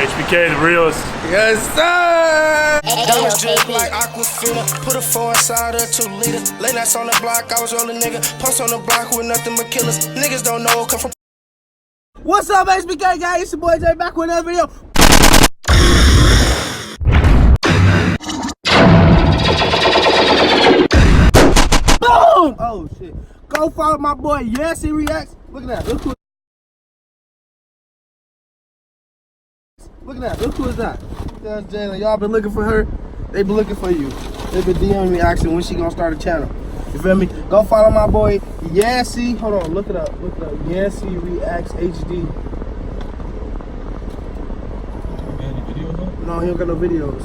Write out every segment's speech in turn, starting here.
HBK, the realest. Yes, sir! Diamonds drip like Aquafina. Put a 4 inside a 2-liter. Late nights on the block, I was rolling nigga. Post on the block with nothing but killers. Niggas don't know, come from. What's up, HBK guys? It's your boy Jay back with another video. Boom! Oh shit. Go follow my boy. Yes, he reacts. Look at that. Look who. Look at that. Look who is that. That's Jayla. Y'all been looking for her. They been looking for you. They been DMing me asking when she gonna start a channel. You feel me? Go follow my boy. Yassy. Hold on. Look it up. Look it up. Yassy Reacts HD. No, he don't got no videos.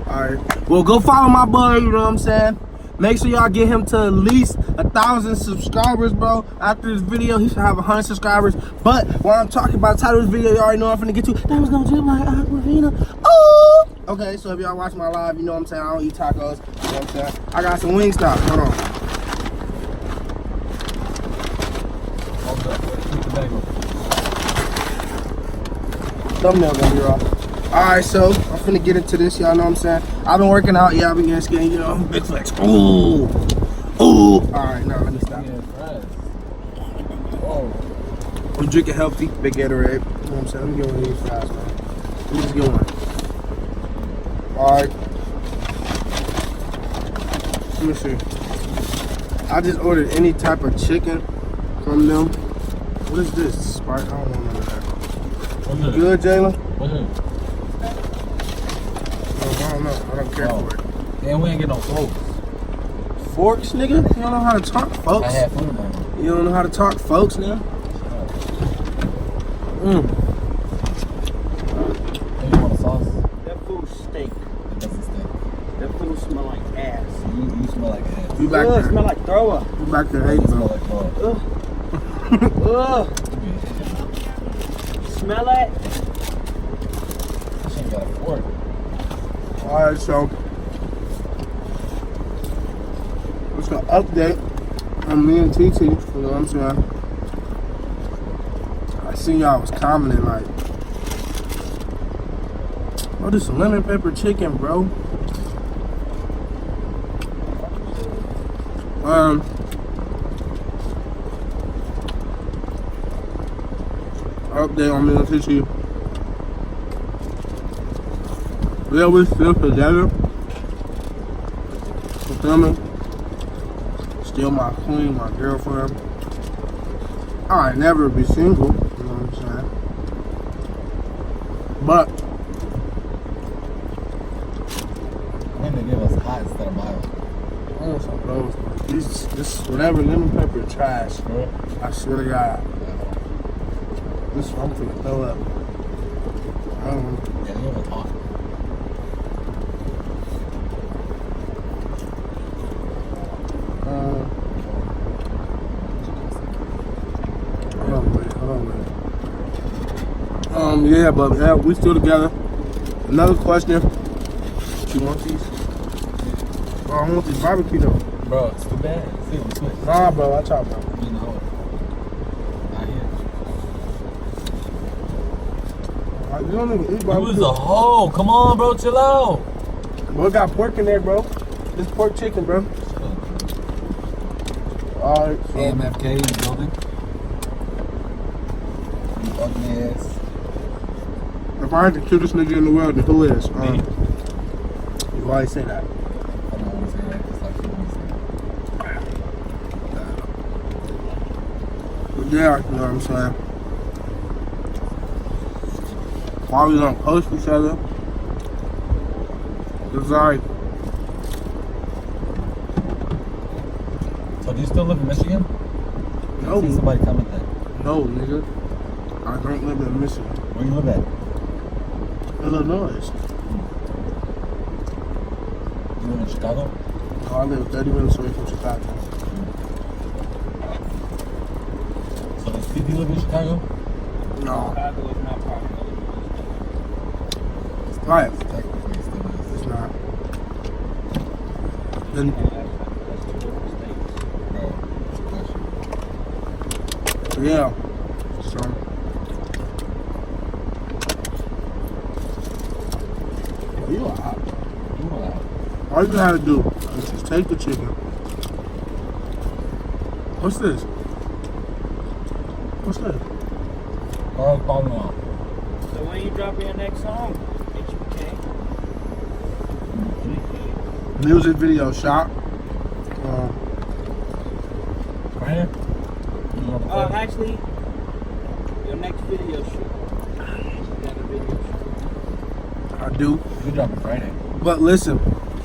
Alright. Well, go follow my boy, you know what I'm saying? Make sure y'all get him to at least 1,000 subscribers, bro. After this video, he should have 100 subscribers. But while I'm talking about the title of this video, you already know I'm finna get to. That was no drip like Aquafina. Oh! Okay, so if y'all watch my live, you know what I'm saying? I don't eat tacos. You know what I'm saying? I got some Wingstop. Hold on. Thumbnail gonna be raw. Alright, so I'm finna get into this, y'all know what I'm saying? I've been working out, yeah, I've been getting skinny, you know, big flex. Ooh. Ooh. Alright, now let me stop. I'm drinking healthy, big Gatorade. You know what I'm saying? Let me get one of these fries, man. Let me just get one. Alright. Let me see. I just ordered any type of chicken from them. What is this? Sprite? I don't know none of that. You good, Jayla? What's it? I don't know. I don't care for it. And we ain't get no forks. Forks, nigga? You don't know how to talk, folks. I had food, man. You don't know how to talk, folks, nigga? You want a sauce? That food stink. It doesn't stink. That food smell like ass. You smell like ass. You back Ugh, there. smell like throw up. You back there hating, You smell bro. like dog. Ugh. Smell it? She ain't got a fork. Alright, so it's an update on me and TT, you know what I'm saying? I seen y'all was commenting like, bro, this lemon pepper chicken, bro. Update on me and TT. Yeah, we're still together. You feel me? Still my queen, my girlfriend. I never be single, you know what I'm saying? But When they give us hot instead of mild. I want some of those. This whatever lemon pepper trash. I swear to God. This I'm finna throw up. Yeah, they give us hot. Yeah, but yeah, we still together. Another question. You want these? Oh, I want these barbecue though. Bro, it's too bad. See, we switch. Nah, bro, watch out, bro. You know it. Not here. You don't even eat You barbecue. was a hoe. Come on, bro. Chill out. Bro, got pork in there, bro. This pork chicken, bro. Alright, so AMFK in the building. You ugly ass. if I had the cutest nigga in the world, then who is? You always say that. I don't want to say that. It's like you want to say that. But yeah, you know what I'm saying? While we don't post each other, it's like, So do you still live in Michigan? no, I see somebody comment that. no, nigga. I don't live in Michigan. Where you live at? Illinois. You live in Chicago? I live 30 minutes away from Chicago. So does Stevie live in Chicago? No. Chicago is not part of Right. Technically, it still is. It's not. Then, Bro, yeah. So, You alright. You alright. All you gotta do is just take the chicken. What's this? What's this? Carl's calling out. So when you drop your next song, HBK. Music video shot. Friday? Actually, your next video shoot. You got a video shoot. I do. You drop it Friday. But listen,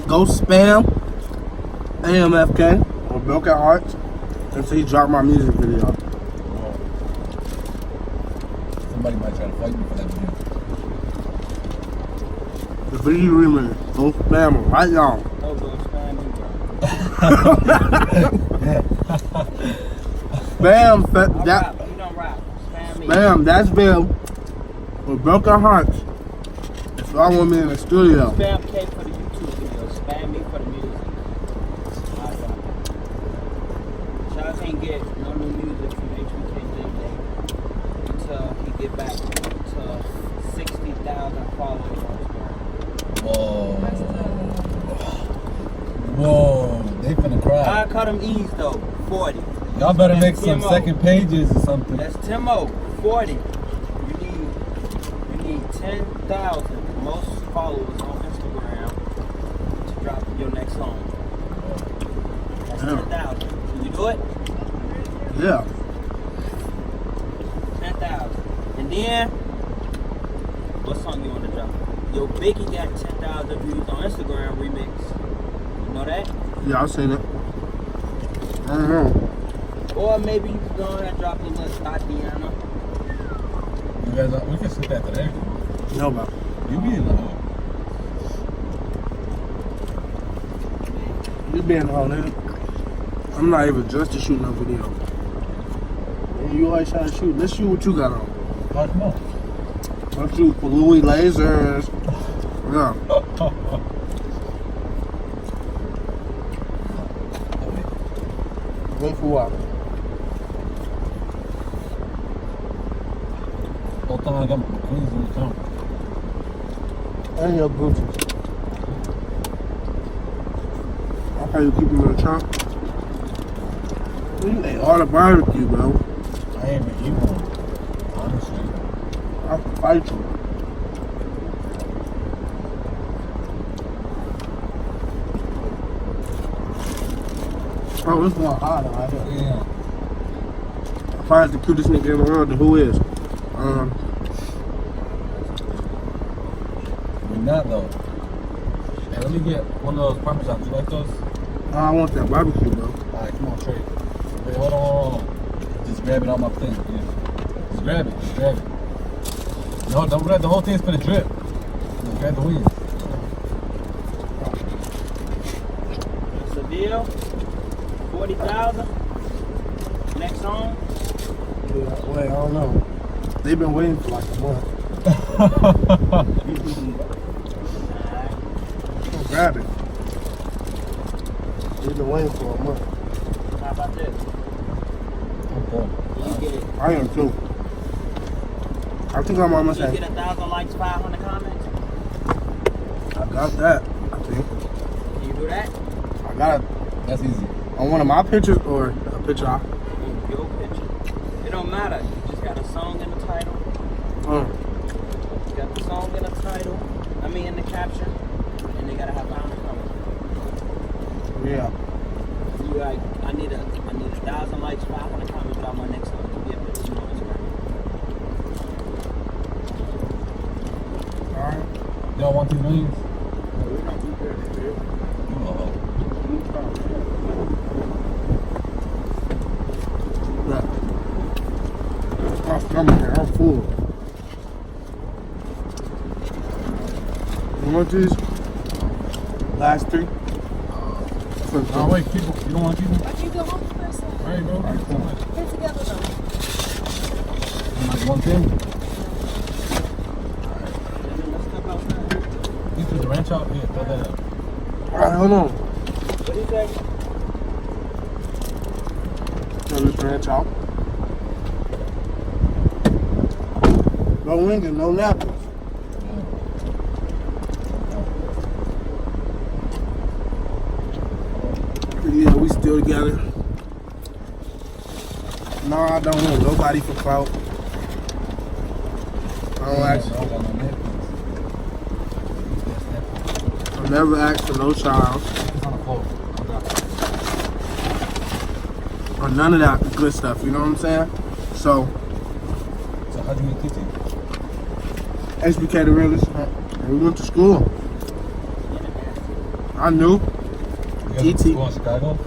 go spam AMFK or Broken Hearts until he drop my music video. Oh. Somebody might try to fight me for that video. The video remix, go spam him right now. Oh, bro, spam me, bro. Spam I that. rap. You don't rap. Spam me. Spam, that's Bill with Broken Hearts. If y'all want me in the studio. Spam K for the YouTube video. Spam me for the music. Y'all can't get no new music from HBK Day until he get back to 60,000 followers on Instagram. Whoa, they finna cry. I cut him ease though, 40. Y'all better make That's some Timo. second pages or something. That's Timo, 40. You need 10,000 most followers on Instagram to drop your next song. That's Yeah. 10,000. Can you do it? Yeah. 10,000. And then, what song you want to drop? Yo, Biggie got 10,000 views on Instagram remix. You know that? Yeah, I seen it. I don't know. Or maybe you can go ahead and drop your little Tatiana. You guys, we can sit that today. No, but You be in the hole. you being on it. I'm not even just to shoot no video. You always try to shoot. Let's shoot what you got on. Oh, come on. Let's shoot for Louis lasers. Yeah. Wait for what? Whole time I got my queens in the car. And your Gucci. Okay, you keep them in the trunk. You ate all the barbecue, bro. I ain't even eat one. Honestly. I'll fight you. Oh, it's going harder right here. Yeah. If I was the cutest nigga in the world, then who is? We're not though. Hey, let me get one of those parmesan. You like those? I want that barbecue, bro. Alright, come on, trade. Wait, hold on. Just grab it on my thing. Yeah. Just grab it. Just grab it. No, don't grab the whole thing's for the drip. Just grab the wings. It's a deal. 40,000. Next song. Yeah, wait, I don't know. They've been waiting for like a month. Grab it. They've been waiting for a month. How about this? Okay. You get it. I am too. I think I'm almost You at. get 1,000 likes, 500 comments. I got that. I think Can you do that? I got it That's easy. on one of my pictures or a picture. Your picture. It don't matter. You just got a song in the title. You got the song in the title. I mean in the caption. And they gotta have 500 comments. Yeah. You like, I need 1,000 likes, 500 comments about my next song to be able to on Instagram. All right. Y'all want these wings? We don't do that, dude. Oh. Yeah. I'm coming here. I'm full. You want these? Last three? Oh, wait, people. You don't want to keep them? But you go home first. Alright, bro. Get together though. Like one thing? Let's step outside. You put the ranch out? Yeah, throw that up. All right, hold on. What do you say? Turn this ranch out. No wings and no napkins. I don't want nobody for clout. I don't ask. I don't got no napkins. I never ask for no child It's on the floor. or none of that good stuff. You know what I'm saying? So So how do you meet TT? HBK the realest. We went to school. I knew. You guys went to TT. school in Chicago?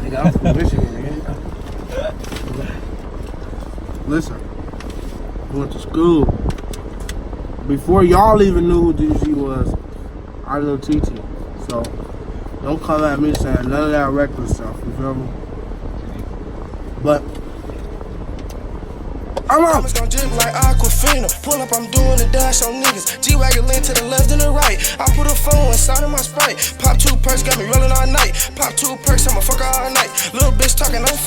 Nigga, I'm from Michigan, nigga. Listen, we went to school. Before y'all even knew who DG was, I knew TT. So, don't come at me saying none of that reckless stuff, you feel me? But, I'm out. Diamonds gon' drip like Aquafina. Pull up, I'm doing the dash on niggas. G-Wagon lean to the left and the right. I put a phone inside of my Sprite. Pop 2 perks, got me rolling all night. Pop 2 perks, I'ma fuck all night. Little bitch talking, I'm